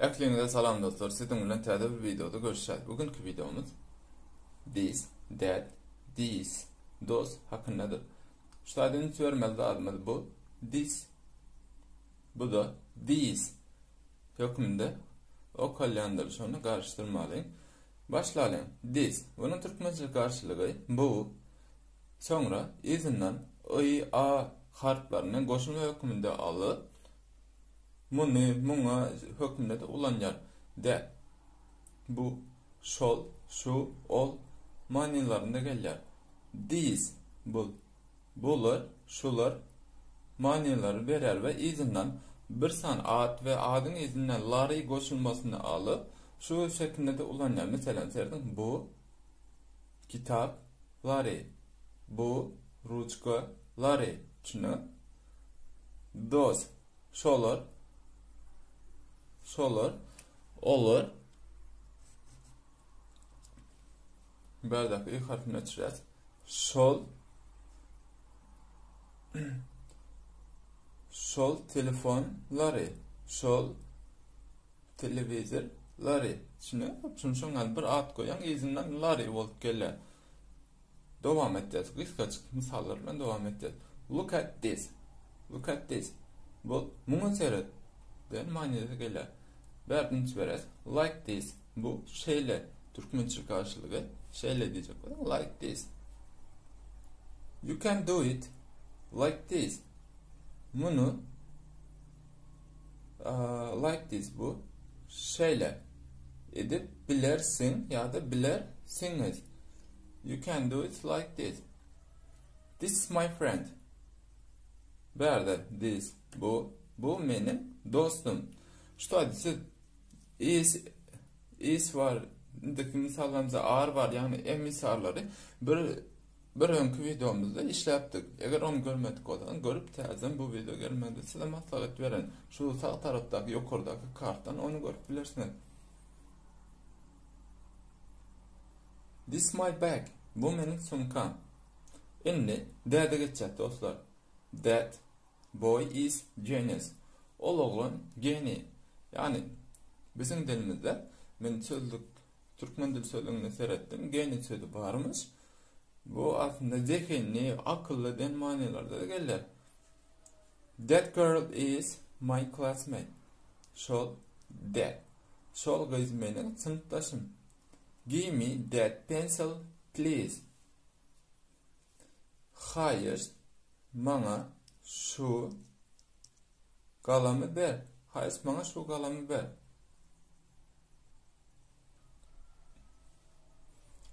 Ekliğinize salam dostlar. Sizin bilen täze bir videoda görüşeceğiz. Bugünkü videomuz this, that, these, those hakkındadır. Şu adını söylemeli adımız bu. This, bu da these hükmünde o kalyandır sonra karıştırmalıyım. Başlayalım. This. Bunun Türkçe karşılığı bu. Sonra izinden I, A harflerinin koşulma hükmünde alıp muna hükmünde de ulanıyor. De, bu, şol, şu, ol manilarında gelir. These, bu, bular, şular maniları verer ve izinden bir san ad ve adın izinden lari koşulmasını alıp şu şeklinde de ulanıyor. Mesela serdim bu kitap lari, bu ruchka lari, şunu those şolar olur. Bir dakika ilk harfini açacağız. Şol telefonları, şol televizorları. Şimdi şundan bir ad koyan izinden lari olup gelir. Devam edeceğiz. Kısaca misallarla devam edeceğiz. Look at this. Look at this. Bu bunu seyret. Den manada gelir. Verdiniz verez. Like this. Bu şeyle Türkmençe karşılığı şeyle diyecek. Like this. You can do it like this. Bunu like this bu şeyle edip bilersin ya da bilersiniz. You can do it like this. This is my friend. Berde this bu benim dostum. Şu hadisi is var. Deki misallarımızda ağır var yani misalları bir önkü videomuzda işleptik. Eğer onu görmedik olan görüp tezden bu video görmedi size maslahat veren şu sağ taraftaki yukarıdaki karttan onu görüp bilirsiniz. This my bag. Bu benim sumkam. Şimdi that'e geçeceğiz dostlar. That boy is genius. O oğlan geni. Yani bizim dilimizde ben Türkmen dil sözlüğünde seyrettim. Geni sözü varmış. Bu aslında zeki, akıllı den manalarda da gelir. That girl is my classmate. Şol kız benim sınıftaşım. Give me that pencil please. Hayır, bana şu kalemi ver. Hayır, bana şu kalemi ver.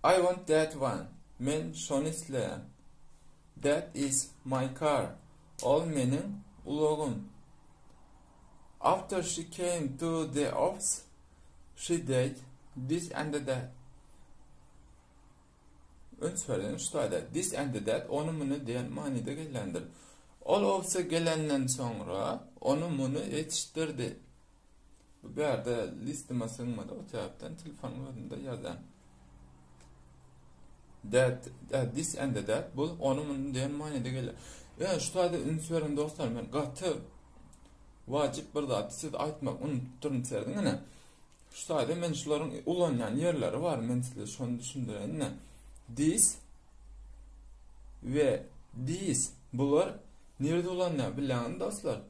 I want that one. Men şonu isteyen. That is my car. Ol menin ulogum. After she came to the office, she did this and that. Ön söyleyin şu da this and that onu bunu diyen manide gelendir. Ol ofise gelenden sonra onu bunu yetiştirdi. Bu bir yerde listeme sığmadı o taraftan telefonlarında yazan. This and that bu onu bunu diyen manide gelir. Yani şu da ön söyleyin dostlar ben katı vacip bir da siz aytmak unutturun serdin ne? Şu da men şuların ulanyan yerleri var men size şunu düşündüren ne? This ve these bular nerede olanlar bilen dostlar.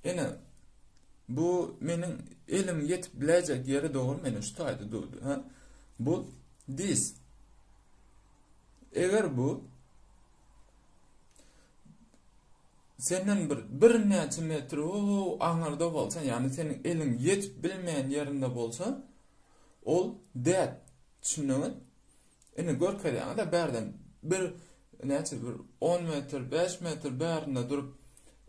Yani bu menin elim yetip bilecek yeri doğru menin şu taydı durdu. Bu this. Eğer bu senden bir neçe metre o anarda olsa yani senin elin yetip bilmeyen yerinde bolsa ol that düşünün. Yani görkeli da berden bir neçe bir 10 metre 5 metre berinde durup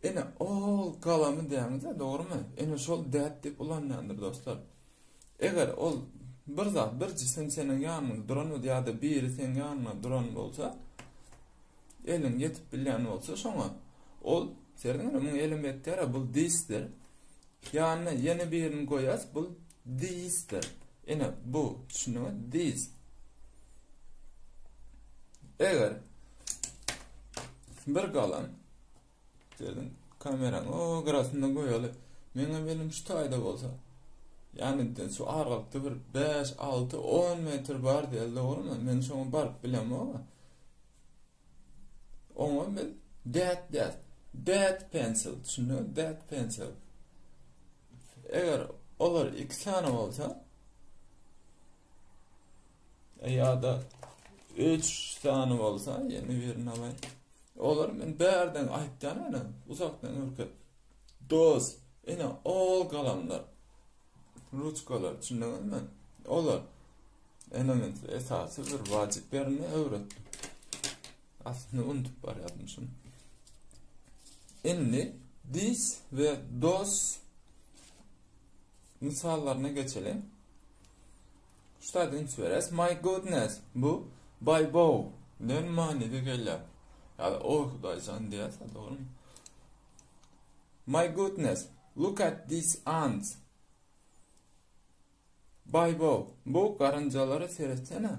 yani ol kalamı deyiniz doğru mu? Yani şol that dep ulanandır dostlar. Eğer ol bir zat bir cisim senin yanında duran ya da biri senin yanında duran olsa elin yetip bilen olsa sonra ol serdin mi elim yeter bu this'tir. Yani yeni birini koyas bu this'tir. Yani bu şunu this. Eğer bir kalan dedim kameranı o grafında koyalı. Benim şu tayda olsa Yani şu aralıkta bir 5, 6, 10 metre var diye doğru. Men şonu barıp bilem ama. Onu ben that pencil. Şunu that pencil. Eğer olar 2 tane olsa ya da 3 tane olsa yeni birini alayım. Olar men berden aytdan ana uzaktan ürküp doz ene all kalamlar ruchkalar düşündün olar ene esası bir vaciplerini öğret. Aslında unutup barıyordum şunu. Endi this ve those misallarına geçelim. Şutadan söyleriz. My goodness. Bu by bow. Ne manada gelir? Yani oh Hudaycan diye doğru mu? My goodness. Look at these ants. By bow. Bu karıncaları seyretsene.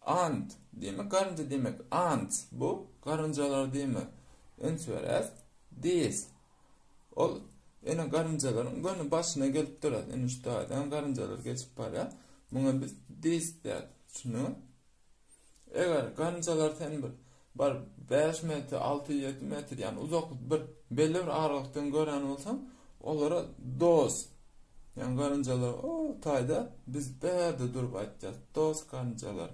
Ant demek karınca demek. Ants. Bu karıncalar demek. En söyleriz. These. Ol ene karıncaların gönü başına gelip durur. En üstten karıncalar geçip para. Buna biz this der. Şunu. Eğer karıncalar sen bir 5 metre, 6-7 metre yani uzaklık bir belli bir aralıktan gören olsam onlara those. Yani karıncalar o tayda biz berde durup aytacağız. Those karıncalar.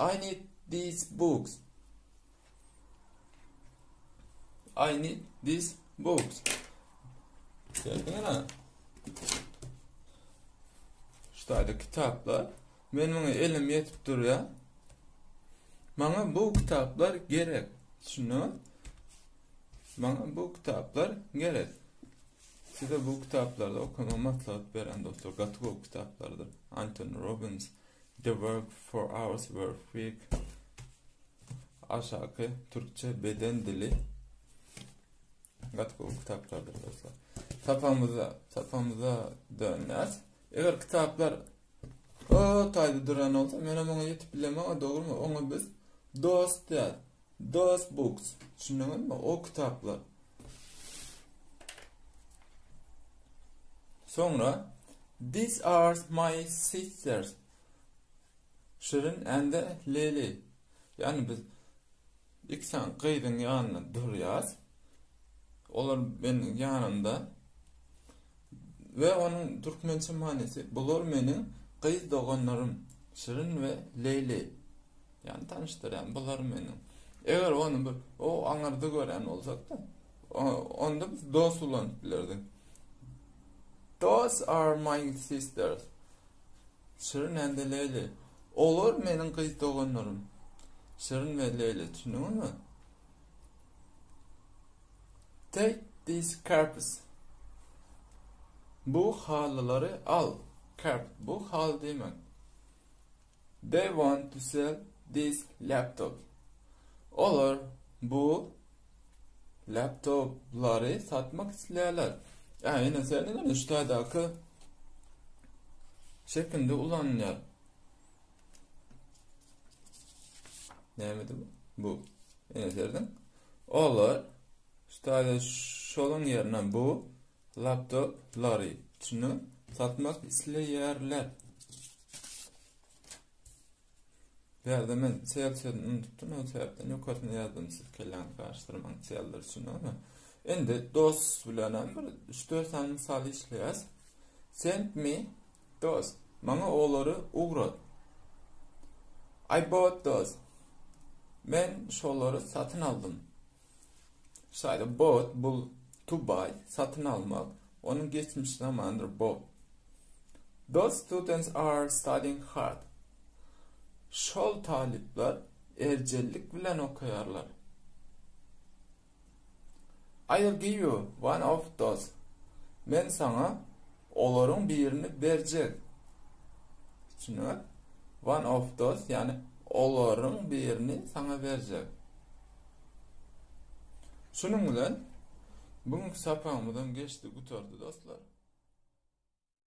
I need these books. I need these books. Geldin mi? Şurada kitaplar. Benim elim yetip duruyor. Bana bu kitaplar gerek. Şunu. Bana bu kitaplar gerek. Size bu kitaplarda okuma maslahat veren doktor Gatko kitaplardır. Anthony Robbins, The Work for Hours Work Week. Aşağı Türkçe beden dili. Gatko kitaplardır dostlar. Tapamıza dönmez. Eğer kitaplar o tayda duran olsa mena bana yetip bilemem doğru mu? Onu biz those der. Those books. Düşündün mü? O kitaplar. Sonra these are my sisters. Şirin and Lily. Yani biz iksan kıydın yanına duruyoruz. Onlar benim yanımda. Ve onun Türkmençe manisi bular menin kız doğanlarım Şirin ve Leyli. Yani tanıştıran bular menin. Eğer onu o anarda gören olsak da onda biz dost ulanıp bilirdik. Those are my sisters. Şirin and Leyli. Olur menin kız doğanlarım. Şirin ve Leyli. Düşünün mü? Take these carpets. Bu halıları al. Carp. Bu hal demek. They want to sell this laptop. Onlar bu laptopları satmak isterler. Yani yine senin üstadaki şeklinde ulanıyor. Ne miydi bu? Bu. Yine senin. Onlar üstada şolun yerine bu laptopları şunu satmak isterler. Verdim ben seyircilerini unuttum. O sebepten yukarıdan yazdım siz kellerini karıştırmak seyirler şunu ama. Endi dost bilen bir 3-4 tane misal işleyez. Send me those. Bana oğları uğrat. I bought those. Ben şoları satın aldım. Şayda bought, bu to buy, satın almak. Onun geçmiş zamandır bought. Those students are studying hard. Şol talipler ercellik bilen okuyarlar. I'll give you one of those. Ben sana onların birini verecek. Şimdi one of those yani onların birini sana verecek. Şunun bilen bugünkü sapağımdan geçti, kurtardı dostlar.